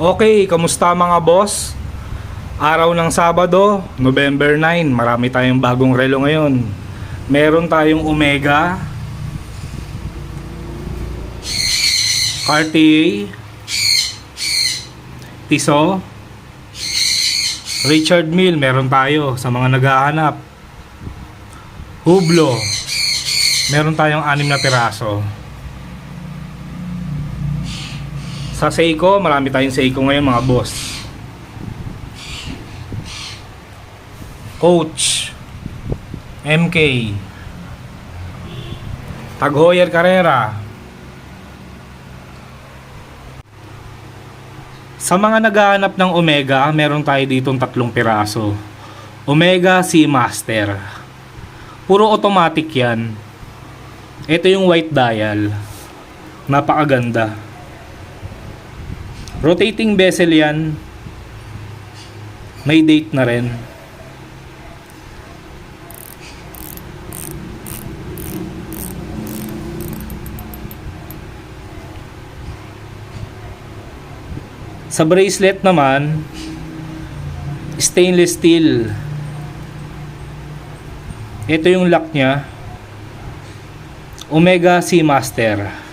Okay, kamusta mga boss? Araw ng Sabado, November 9, marami tayong bagong relo ngayon. Meron tayong Omega, Cartier, Tissot, Richard Mille, meron tayo sa mga naghahanap. Hublot, meron tayong 6 na piraso. Sa Seiko, marami tayong Seiko ngayon mga boss. Coach, MK, Tag Heuer Carrera. Sa mga naghahanap ng Omega, meron tayo ditong 3 piraso. Omega Seamaster. Puro automatic yan. Ito yung white dial. Napakaganda. Rotating bezel yan. May date na rin. Sa bracelet naman, stainless steel. Ito yung lock nya. Omega Seamaster.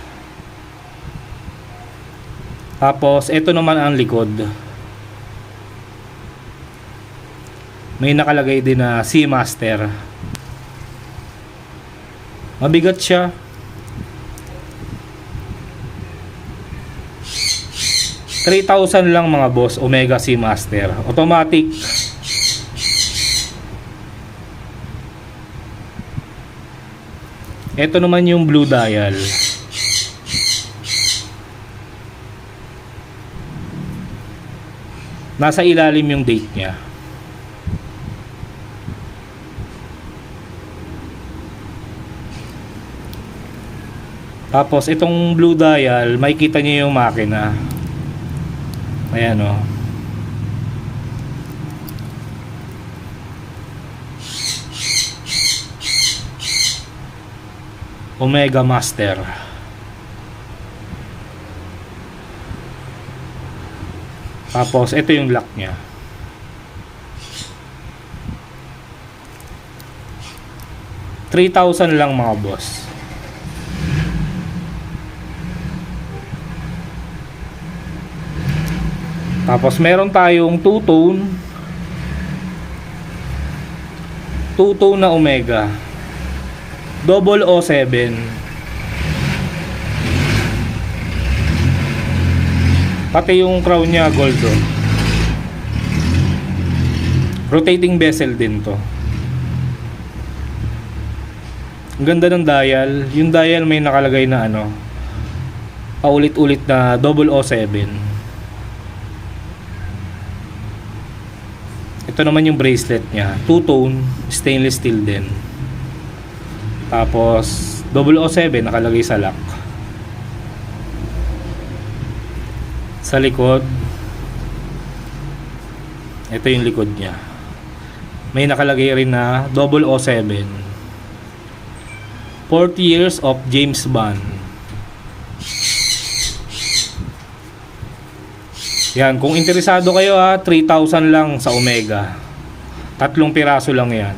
Tapos, ito naman ang likod. May nakalagay din na Seamaster. Mabigat siya. $3,000 lang mga boss, Omega Seamaster. Automatic. Ito naman yung blue dial. Nasa ilalim yung date niya. Tapos itong blue dial, makikita niyo yung makina. Ayan o. Omega Master. Tapos ito yung lock nya. $3,000 lang mga boss. Tapos meron tayong two-tone na Omega double O7. Pati yung crown nya gold oh. Rotating bezel din to. Ang ganda ng dial. Yung dial may nakalagay na ano, paulit-ulit na double O7. Ito naman yung bracelet nya, two-tone, stainless steel din. Tapos double O7 nakalagay sa lock. Sa likod, ito yung likod nya. May nakalagay rin na double O7. 40 years of James Bond. Yan, kung interesado kayo ha, 3,000 lang sa Omega. 3 piraso lang yan.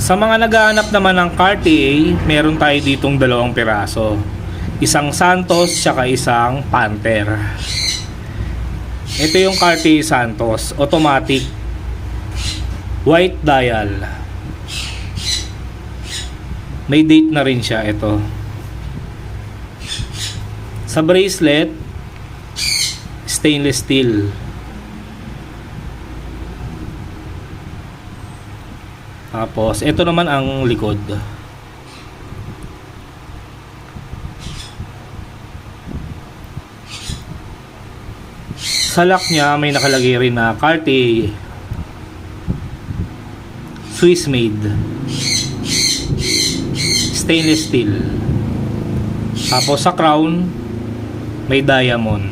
Sa mga naghahanap naman ng Cartier, meron tayo ditong 2 piraso. Isang Santos tsaka isang Panther. Ito yung Cartier Santos, automatic. White dial. May date na rin siya ito. Sa bracelet, stainless steel. Tapos, ito naman ang likod. Sa lock niya, may nakalagay rin na Cartier Swiss made. Stainless steel. Tapos sa crown, may diamond.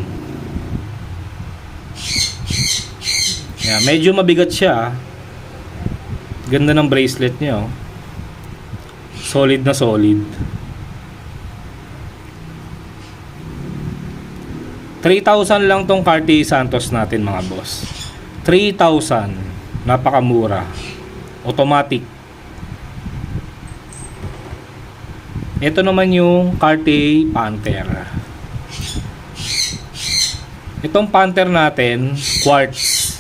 Yan, medyo mabigat siya. Ganda ng bracelet niya oh. Solid na solid. 3,000 lang tong Cartier Santos natin mga boss. 3,000. Napakamura. Automatic. Ito naman yung Cartier Panther. Itong Panther natin, quartz.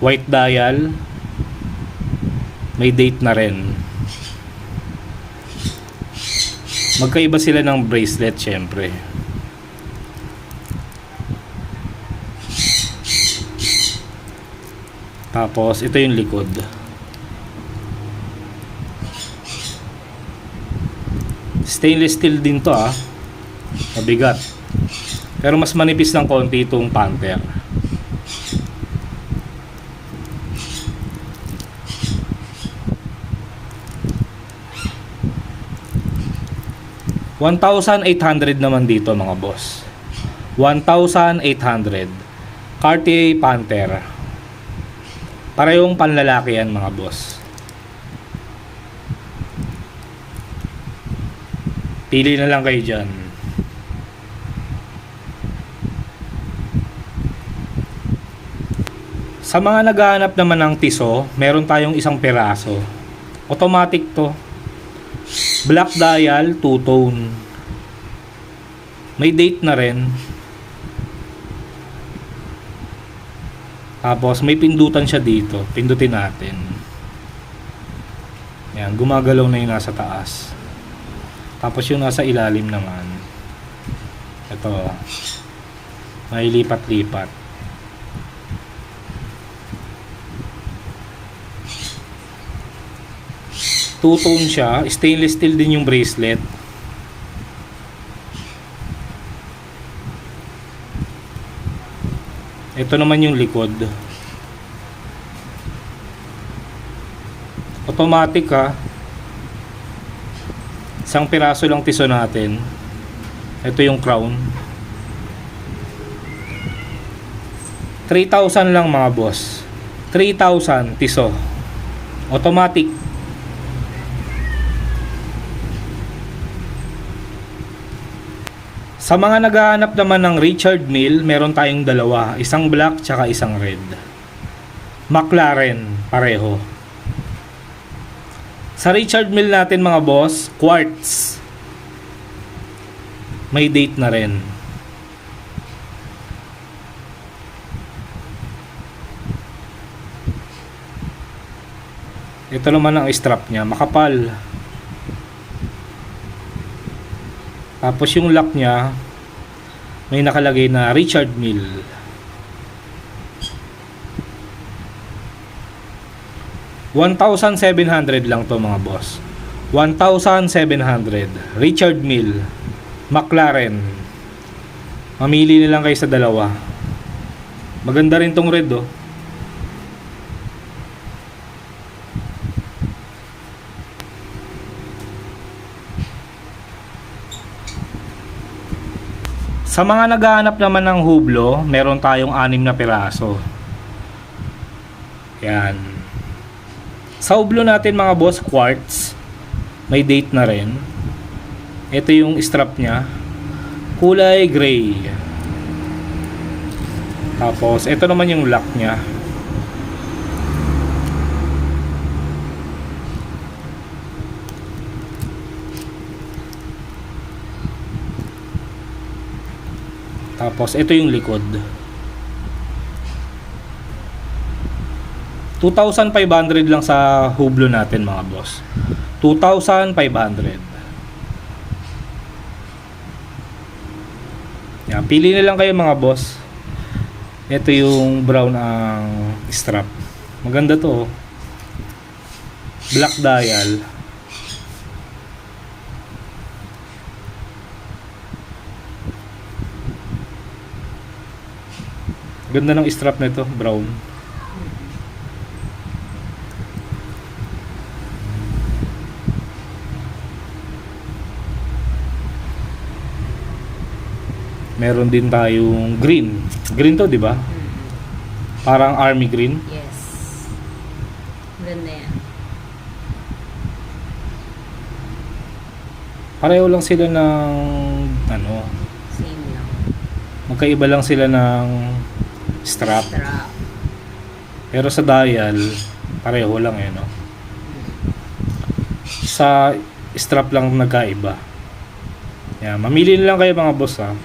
White dial. May date na rin. Magkaiba sila ng bracelet syempre. Tapos ito yung likod. Stainless steel din to mabigat. Pero mas manipis ng konti itong Panther. $1,800 naman dito mga boss. 1,800. Cartier Panther. Parehong panlalaki yan mga boss. Pili na lang kayo dyan. Sa mga naghahanap naman ng tiso, meron tayong isang piraso. Automatic to. Black dial, two-tone. May date na rin. Tapos may pindutan siya dito. Pindutin natin. Yan, gumagalaw na yung nasa taas. Tapos yung nasa ilalim naman. Ito. May lipat-lipat. Two-tone siya. Stainless steel din yung bracelet. Ito naman yung likod. Automatic Isang piraso lang tiso natin. Ito yung crown. 3,000 lang mga boss. 3,000 tiso. Automatic. Sa mga naghahanap naman ng Richard Mille, meron tayong dalawa. Isang black tsaka isang red. McLaren, pareho. Sa Richard Mille natin mga boss, quartz. May date na rin. Ito naman ang strap niya, makapal. Tapos yung lock niya, may nakalagay na Richard Mille. $1,700 lang to mga boss. 1,700. Richard Mille. McLaren. Mamili na lang kayo sa dalawa. Maganda rin tong red Sa mga naghahanap naman ng hublo, meron tayong 6 na piraso. Yan. Sa hublo natin mga boss, quartz. May date na rin. Ito yung strap niya. Kulay gray. Tapos, ito naman yung lock niya. Tapos ito yung likod. 2,500 lang sa hublo natin mga boss. 2,500. Yan, pili na lang kayo mga boss. Ito yung brown ang strap. Maganda to. Black dial. Ganda ng strap nito, brown. Meron din tayong green. Green to, di ba? Parang army green. Yes. Ganda yan. Pareho lang sila ng ano, Same lang. magkaiba lang sila ng strap. Strap. Pero sa dial, pareho lang eh, no? Sa strap lang nagkaiba. Yan, mamili na lang kayo mga boss, ha.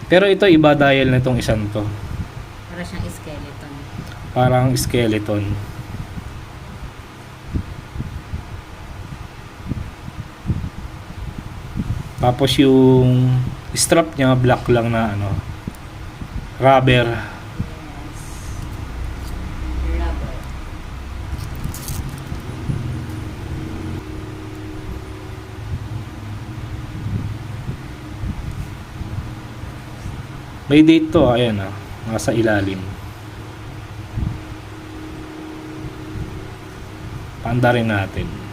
Pero ito iba dial na itong isang to. Para siyang skeleton. Parang skeleton. Tapos yung strap niya black lang na ano, rubber. Yes. Rubber. May date to, ayan ah, nasa ilalim. Paanda rin natin.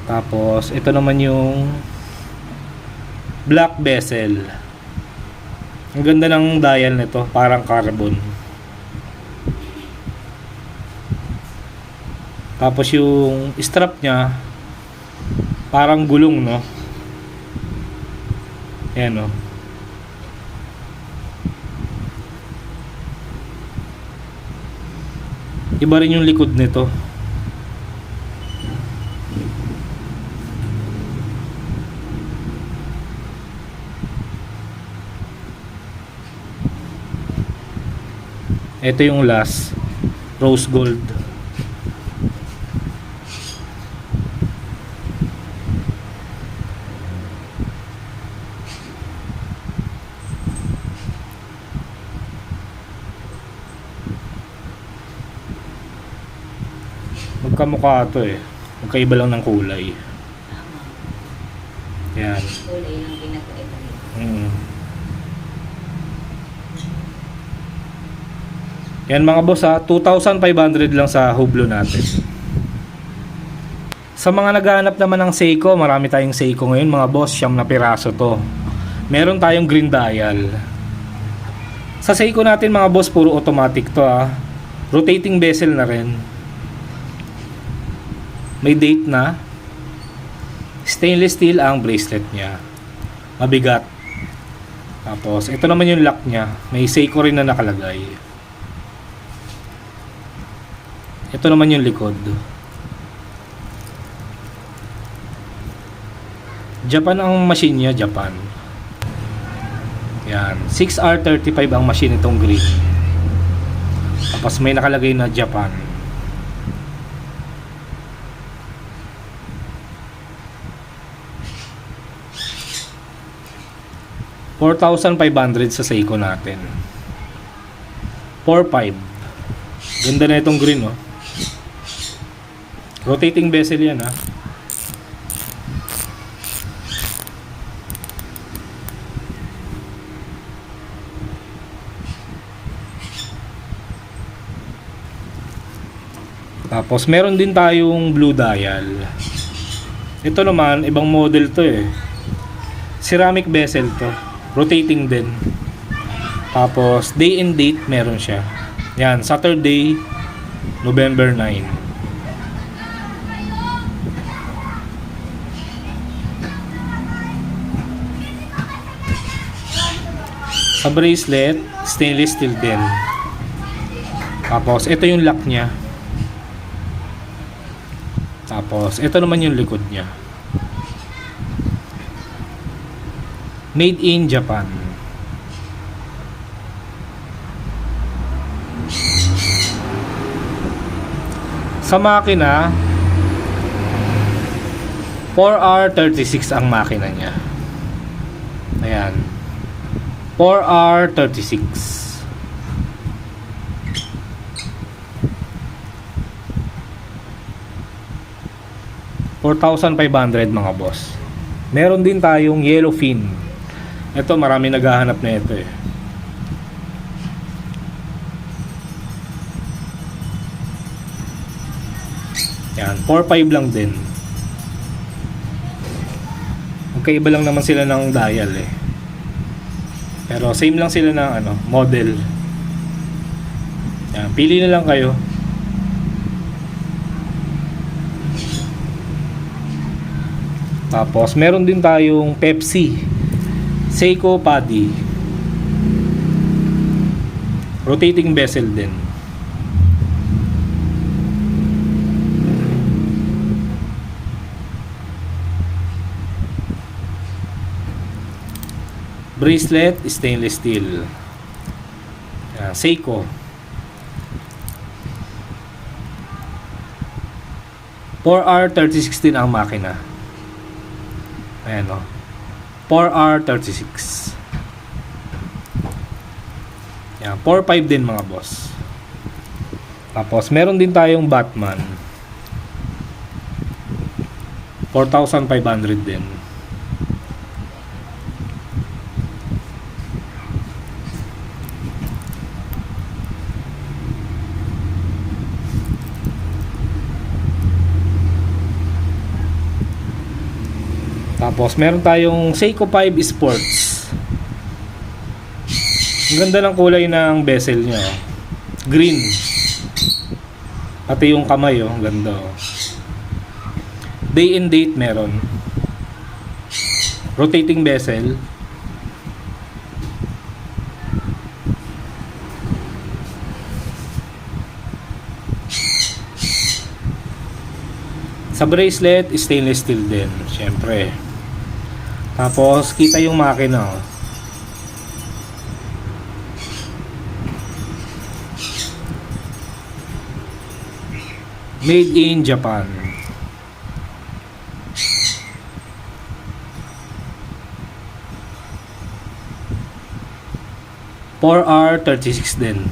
Tapos ito naman yung black bezel. Ang ganda ng dial nito, parang carbon. Tapos yung strap niya parang gulong, no? Ayan, no? Iba rin yung likod nito. Ito yung last, rose gold. Magkamukha to eh. Magkaiba lang ng kulay. Tama. Yan. Kulay lang pinag-iba. Yan mga boss ha, 2,500 lang sa Hublot natin. Sa mga naghahanap naman ng Seiko, marami tayong Seiko ngayon mga boss, 9 na piraso to. Meron tayong green dial. Sa Seiko natin mga boss, puro automatic to ha. Rotating bezel na rin. May date na. Stainless steel ang bracelet niya. Mabigat. Tapos, ito naman yung lock niya. May Seiko rin na nakalagay. Ito naman yung likod. Japan ang machine niya, Japan. Yan, 6R35 ang machine itong green. Tapos may nakalagay na Japan. $4,500 sa Seiko natin. 4,500. Ganda na itong green, oh. Rotating bezel yan, ha. Tapos meron din tayong blue dial. Ito naman ibang model to eh. Ceramic bezel to. Rotating din. Tapos day and date meron siya. Yan, Saturday, November 9. Sa bracelet, stainless steel din. Tapos ito yung lock niya. Tapos ito naman yung likod niya. Made in Japan. Sa makina, 4R36 ang makina niya. Ayan. 4R36. $4,500 mga boss. Meron din tayong yellowfin. Ito marami naghahanap na ito eh. Yan, 4,500 lang din. Magkaiba lang naman sila ng dial eh. Pero same lang sila ng model. Yan, pili na lang kayo. Tapos meron din tayong Pepsi Seiko Paddy. Rotating bezel din. Bracelet, stainless steel. Yan, Seiko. 4R3016 ang makina. Ayan o. 4R36. Yan, 4.5 din mga boss. Tapos meron din tayong Batman. 4,500 din. Tapos meron tayong Seiko 5 Sports. Ang ganda ng kulay ng bezel niya. Green. Pati yung kamay ang ganda. Day and date meron. Rotating bezel. Sa bracelet, stainless steel din, syempre. Tapos kita yung makina. Made in Japan. $4R36 din.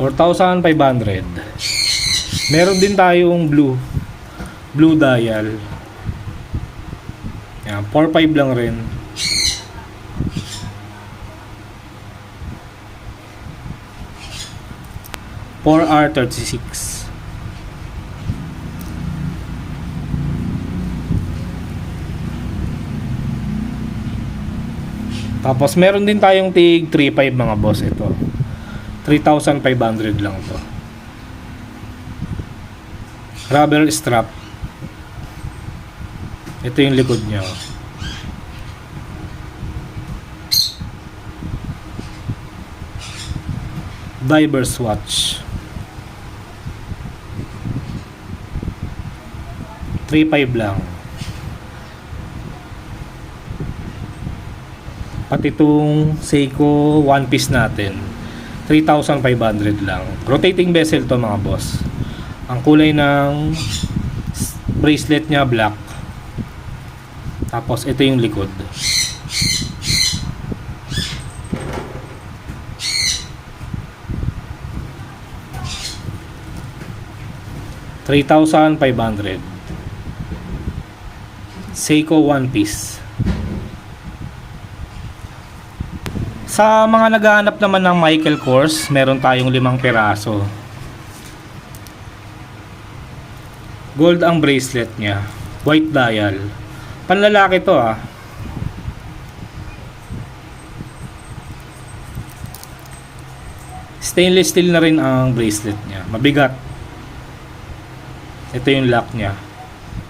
$4,500. Meron din tayong blue dial. Yan, 4.5 lang rin. $4R36. Tapos meron din tayong tig 3.5 mga boss ito. 3,500 lang to. Rubber strap. Ito yung likod niya. Diver's watch. 3.5 lang. Pati itong Seiko one piece natin 3,500 lang. Rotating bezel to mga boss. Ang kulay ng bracelet niya black. Tapos ito yung likod. $3,500. Seiko one piece. Sa mga naghahanap naman ng Michael Kors, meron tayong 5 piraso. Gold ang bracelet niya. White dial. Panlalaki to ah. Stainless steel na rin ang bracelet niya. Mabigat. Ito yung lock niya.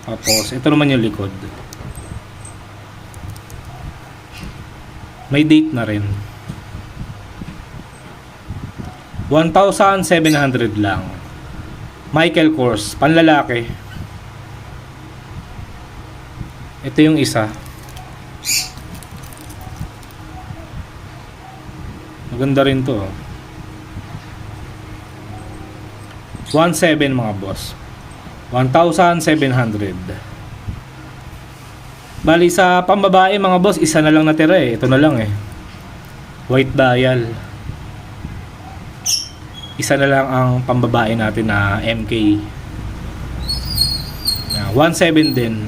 Tapos ito naman yung likod. May date na rin. 1,700 lang. Michael Kors, panlalaki. Ito yung isa. Maganda rin to. 1,700 mga boss. 1,700. Bali sa pambabae mga boss, isa na lang natira eh. Ito na lang eh. White dial. Isa na lang ang pambabae natin na MK. 1,700 din.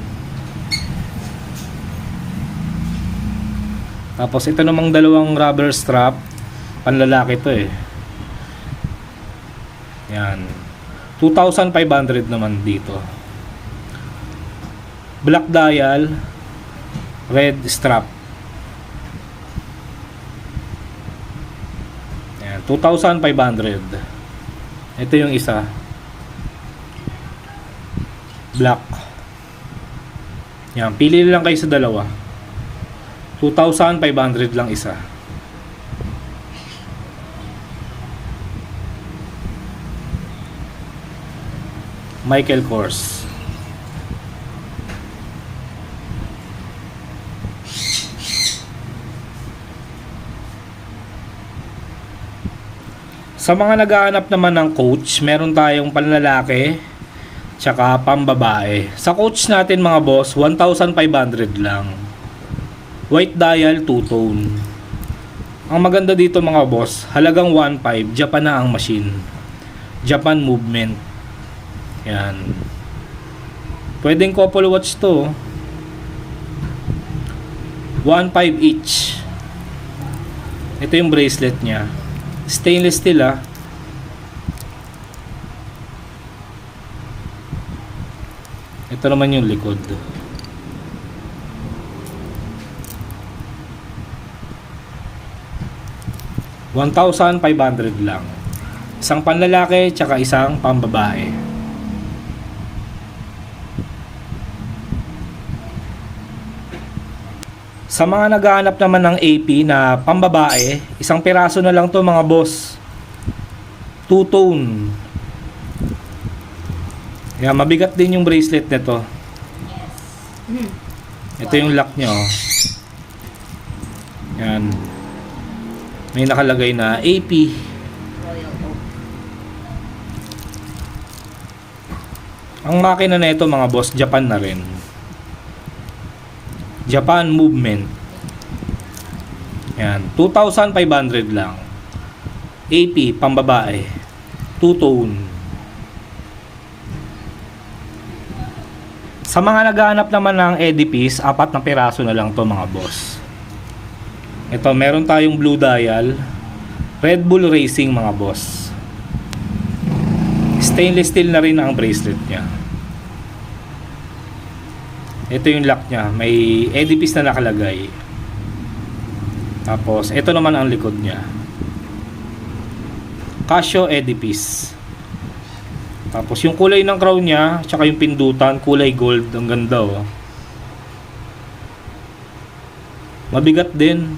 Tapos ito namang dalawang rubber strap, panlalaki to eh. Yan. 2,500 naman dito. Black dial, red strap. Yan, 2,500. Ito yung isa. Black. Yan, pili lang kayo sa dalawa. 2,500 lang isa. Michael Kors. Sa mga naghahanap naman ng coach, meron tayong panlalaki tsaka pambabae. Sa coach natin mga boss, 1,500 lang. White dial, two-tone. Ang maganda dito mga boss, halagang 1,500, Japan na ang machine. Japan movement. Yan. Pwedeng couple watch to. 1,500 each. Ito yung bracelet niya. Stainless steel ah. Ito naman yung likod. $1,500 lang. Isang panlalaki tsaka isang pambabae. Sa mga naghahanap naman ng AP na pambabae, isang piraso na lang to mga boss. Two-tone. Yan, mabigat din yung bracelet nito. Yes. Ito yung lock nyo. Yan. May nakalagay na AP. Royal Oak. Ang makina na ito mga boss, Japan na rin. Japan movement. Yan, 2,500 lang. AP, pambabae. Two-tone. Sa mga naghahanap naman ng Edipice, 4 na piraso na lang to mga boss. Ito, meron tayong blue dial. Red Bull Racing mga boss. Stainless steel na rin ang bracelet niya. Ito yung lock niya. May Edipice na nakalagay. Tapos, ito naman ang likod niya. Casio Edipice. Tapos, yung kulay ng crown niya, tsaka yung pindutan, kulay gold. Ang ganda oh. Mabigat din.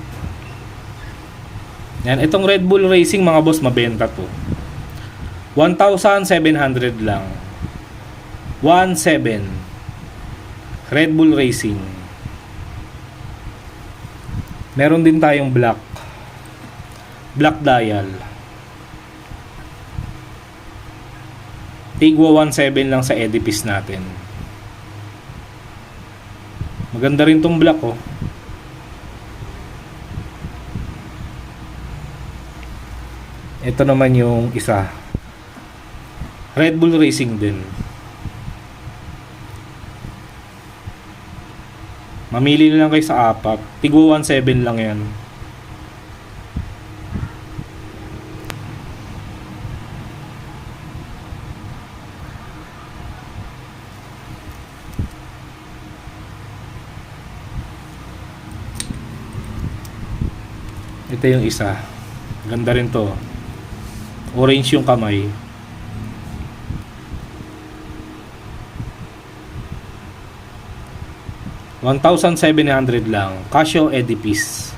Yan, itong Red Bull Racing mga boss, mabenta to. 1,700 lang. 1,700. Red Bull Racing. Meron din tayong black. Black dial. Tigwa 1,700 lang sa Edipice natin. Maganda rin tong black oh. Ito naman yung isa. Red Bull Racing din. Mamili na lang kayo sa 4. Tigwa 1,700 lang yan. Ito yung isa. Ganda rin to. Orange yung kamay. $1,700 lang. Casio Edipice.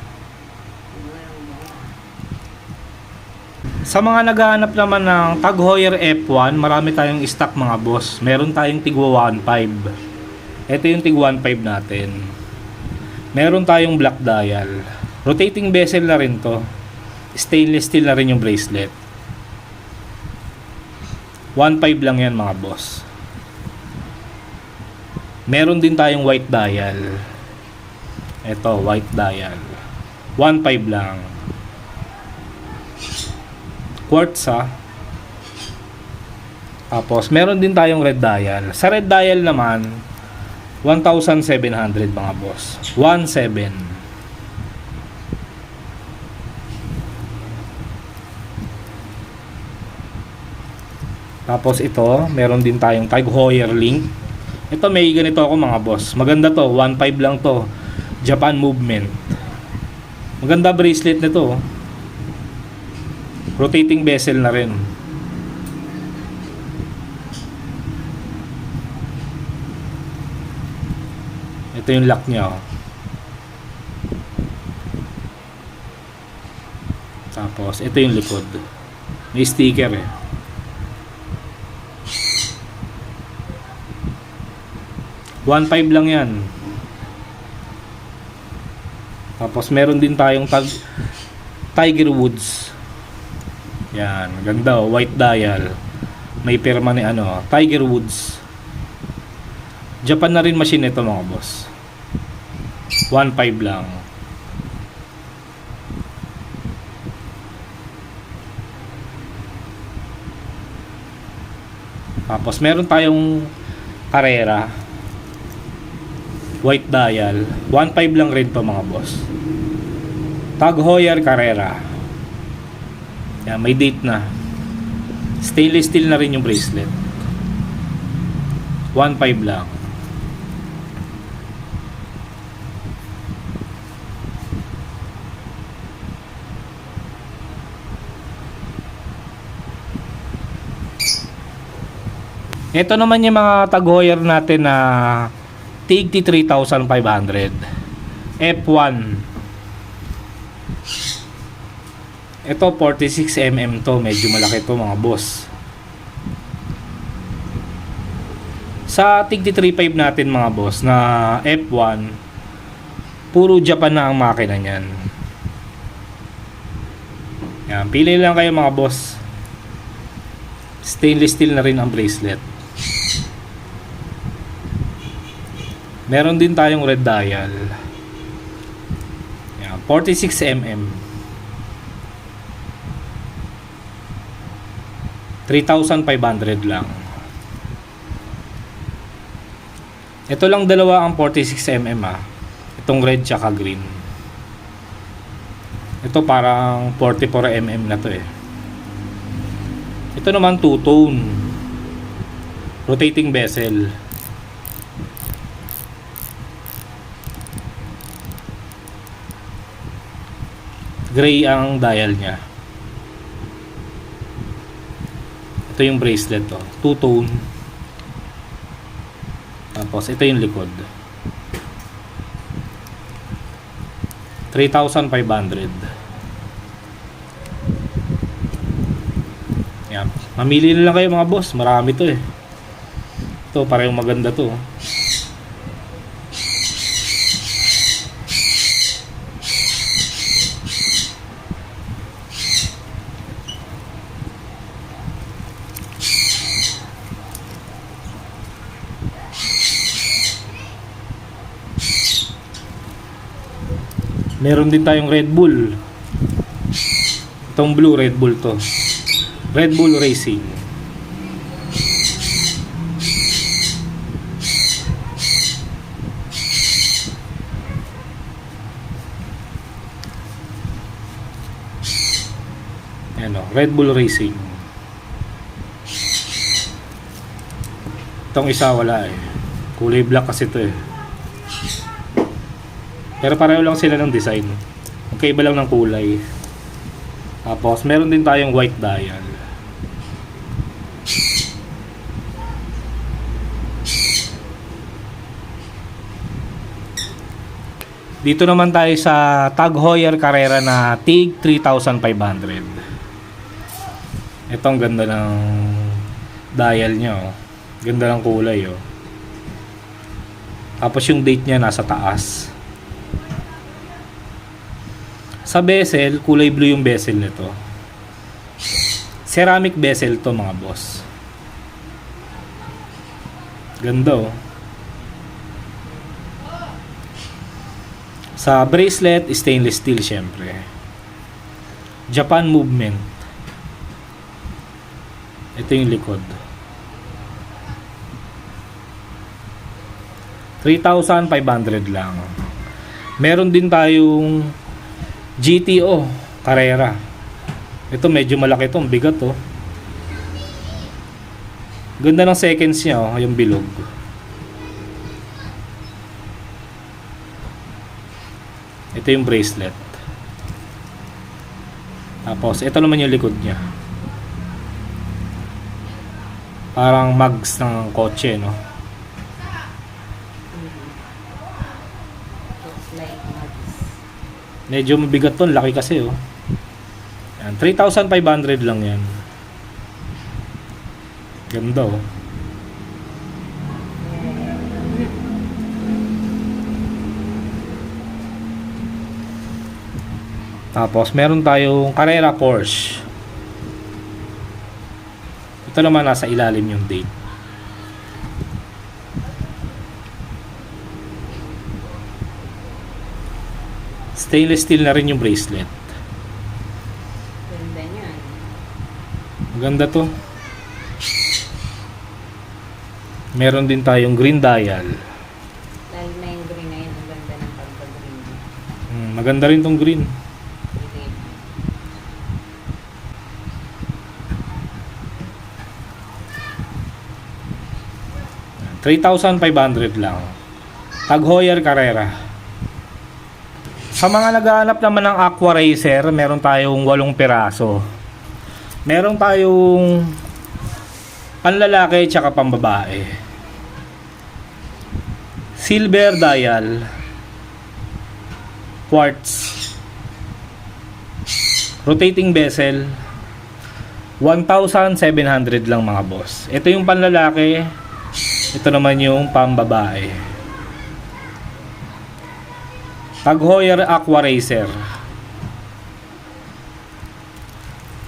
Sa mga naghahanap naman ng Tag Heuer F1, marami tayong stock mga boss. Meron tayong tigwa 1,500. Ito yung tigwa 1,500 natin. Meron tayong black dial. Rotating bezel na rin to. Stainless steel na rin yung bracelet. 1,500 lang yan mga boss. Meron din tayong white dial. Ito, white dial. 1,500 lang. Quartz ha. Tapos, meron din tayong red dial. Sa red dial naman, 1,700 mga boss. 1,700. Tapos ito, meron din tayong Tag Heuer link. Ito may ganito ako mga boss. Maganda to, 1.5 lang to. Japan movement. Maganda bracelet nito. Rotating bezel na rin. Ito yung lock niya. Tapos ito yung likod. May sticker eh. $1.5 lang yan. Tapos meron din tayong Tiger Woods. Yan, ganda oh, white dial. May pirma ni Tiger Woods. Japan na rin machine ito mga boss. 1.5 lang. Tapos meron tayong Carrera white dial, 1.5 lang rin to mga boss. Tag Heuer Carrera. Yan, may date na. Stainless steel na rin yung bracelet. 1.5 lang. Ito naman yung mga Tag Heuer natin na tigti 3,500. F1. Ito 46mm to, medyo malaki to mga boss. Sa tigti 3.5 natin mga boss na F1, puro Japan na ang makina niyan. Yan, pili lang kayo mga boss. Stainless steel na rin ang bracelet. Meron din tayong red dial. Yan, 46mm. 3,500 lang. Ito lang dalawa ang 46mm Itong red tsaka green. Ito parang 44mm na to eh. Ito naman two-tone. Rotating bezel. Gray ang dial niya. Ito yung bracelet to. Two-tone. Tapos ito yung likod. 3,500. Yan. Mamili na lang kayo mga boss. Marami to eh. Ito parehong maganda to. Meron din tayong Red Bull. Itong blue Red Bull to. Red Bull Racing. Ayan o, Red Bull Racing. Itong isa wala eh. Kulay black kasi to eh. Pero pareho lang sila ng design. Magkaiba lang ng kulay. Tapos meron din tayong white dial. Dito naman tayo sa Tag Heuer Carrera na tig 3,500. Ito ang ganda ng dial niya oh. Ganda ng kulay oh. Tapos yung date niya nasa taas. Sa bezel, kulay blue yung bezel nito. Ceramic bezel to mga boss. Ganda oh. Sa bracelet, stainless steel syempre. Japan movement. Ito yung likod. 3,500 lang. Meron din tayong GTO Carrera. Ito medyo malaki to, bigat to. Ganda ng seconds niya, oh, yung bilog. Ito yung bracelet. Tapos, ito naman yung likod niya. Parang mugs ng kotse, no? Looks like mugs. Medyo mabigat to, laki kasi, oh. Yan, 3,500 lang yan. Ganda, oh. Tapos, meron tayong Carrera Porsche. Ito naman nasa ilalim yung date. Stainless steel na rin yung bracelet. Ganda niyan. Maganda to. Meron din tayong green dial. Dahil na yung green na yun, ang ganda ng pagka-green niya. Maganda rin tong green. Okay. $3,500 lang. Tag Heuer Carrera. Sa mga naghahanap naman ng Aqua Racer, meron tayong 8 piraso. Meron tayong panlalaki tsaka pambabae. Silver dial, quartz, rotating bezel, 1,700 lang mga boss. Ito yung panlalaki, ito naman yung pambabae. Tag Heuer Aqua Racer.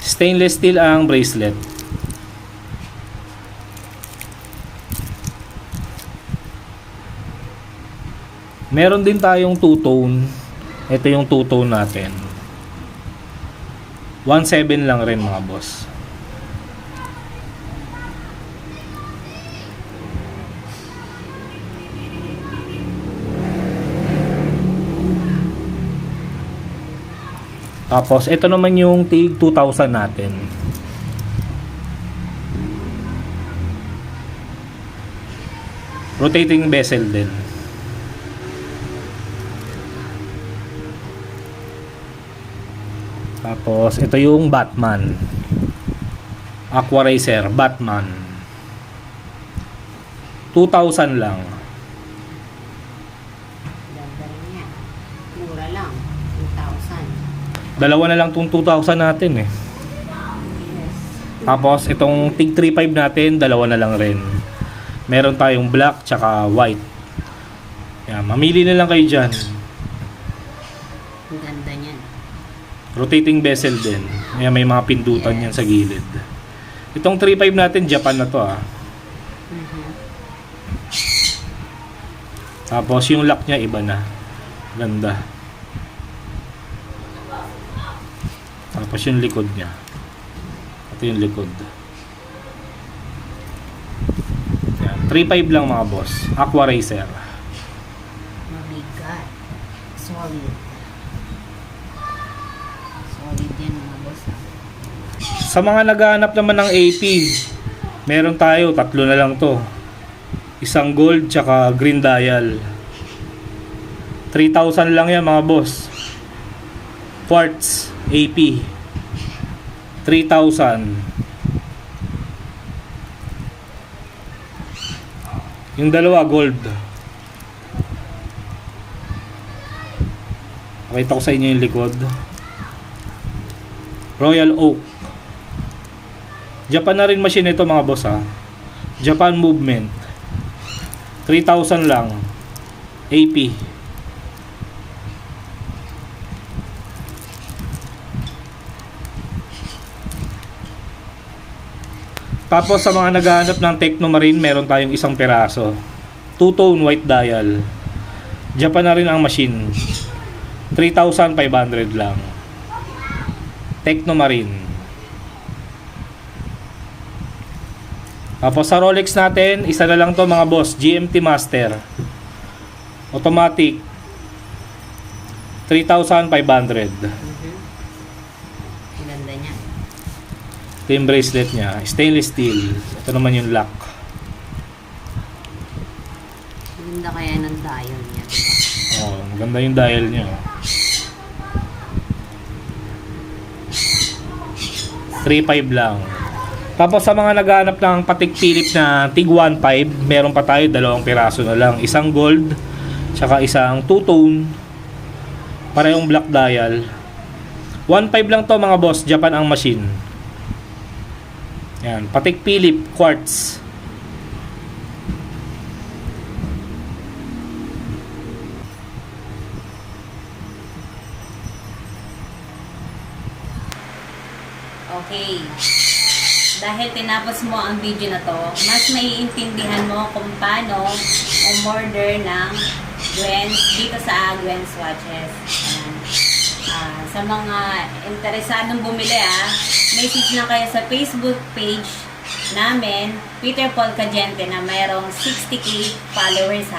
Stainless steel ang bracelet. Meron din tayong two-tone. Ito yung two-tone natin. 1,700 lang rin mga boss. Tapos, ito naman yung TIG 2000 natin. Rotating bezel din. Tapos, ito yung Batman. Aqua Racer, Batman. 2,000 lang. Ganda rin niya. Mura lang. 2,000. Dalawa na lang tong 2,000 natin eh. Yes. Tapos, itong TIG 3.5 natin, dalawa na lang rin. Meron tayong black tsaka white. Yan, mamili na lang kayo dyan. Ang ganda niyan. Rotating bezel din. Ayan, may mga pindutan yan sa gilid. Itong 3.5 natin, Japan na to ah. Tapos yung lock niya iba na. Ganda. Tapos yung likod niya. Ito yung likod. Ayan, 3.5 lang mga boss. Aqua Racer. Mabigat. Solid. Solid yan mga boss. Sa mga naghahanap naman ng AP, meron tayo, 3 na lang to. Isang gold tsaka green dial. 3,000 lang yan mga boss. Quartz AP 3,000. Yung dalawa gold. Pakita ko sa inyo yung likod. Royal Oak. Japan na rin machine ito mga boss ha. Japan Movement. 3,000 lang. AP. Tapos sa mga naghahanap ng Techno Marine, meron tayong isang piraso. Two-tone white dial. Japan na rin ang machine. 3,500 lang. Techno Marine. Tapos sa Rolex natin, isa na lang to mga boss, GMT Master. Automatic. 3,500. Ang ganda niya. Ito yung bracelet niya, stainless steel. Ito naman yung lock. kaya ng dial niya, diba? Oh, maganda yung dial niya. 3.5 lang. Tapos sa mga naghahanap ng Patek Philippe na Tig 1.5, meron pa tayo 2 piraso na lang. Isang gold, tsaka isang two-tone. Parehong black dial. 1.5 lang to mga boss, Japan ang machine. Yan, Patek Philippe quartz. Okay. Dahil tinapos mo ang video na to, mas maiintindihan mo kung paano umorder ng Gwen's dito sa Gwen's Watches. Ayan. Sa mga interesadong bumili message na kayo sa Facebook page namin, Peter Paul Cagente, na mayroong 60k followers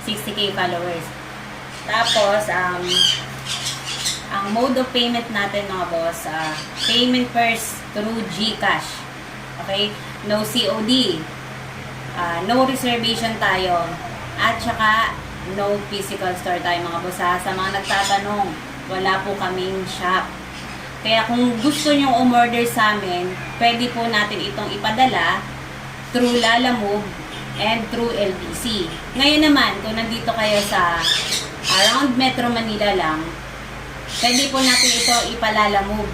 60k followers. Tapos, ang mode of payment natin mga boss, payment first through GCash. Okay? No COD. No reservation tayo. At saka, no physical store tayo mga boss. Sa mga nagtatanong, wala po kaming shop. Kaya kung gusto nyong umorder sa amin, pwede po natin itong ipadala through Lalamove and through LBC. Ngayon naman, kung nandito kayo sa around Metro Manila lang, pwede po natin ito ipalalamove.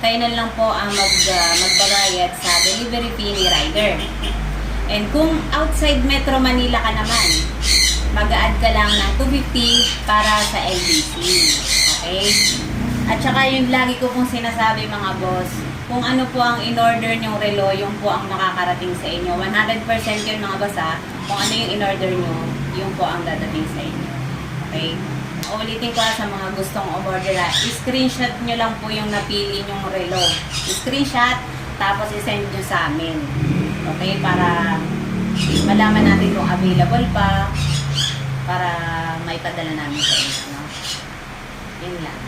Kayo na lang po ang magbabayad sa delivery fee ni rider. And kung outside Metro Manila ka naman, mag-a-add ka lang ng 250 para sa LBC. Okay? At saka yung lagi ko pong sinasabi mga boss, kung ano po ang in-order nyong relo, yung po ang makakarating sa inyo. 100% yun mga boss kung ano yung in-order nyo, yung po ang dadating sa inyo. Okay? Ulitin ko sa mga gustong umorder, screenshot nyo lang po yung napili nyong relo. Screenshot, tapos isend nyo sa amin. Okay? Para malaman natin kung available pa, para maipadala namin sa inyo. No? Yun lang.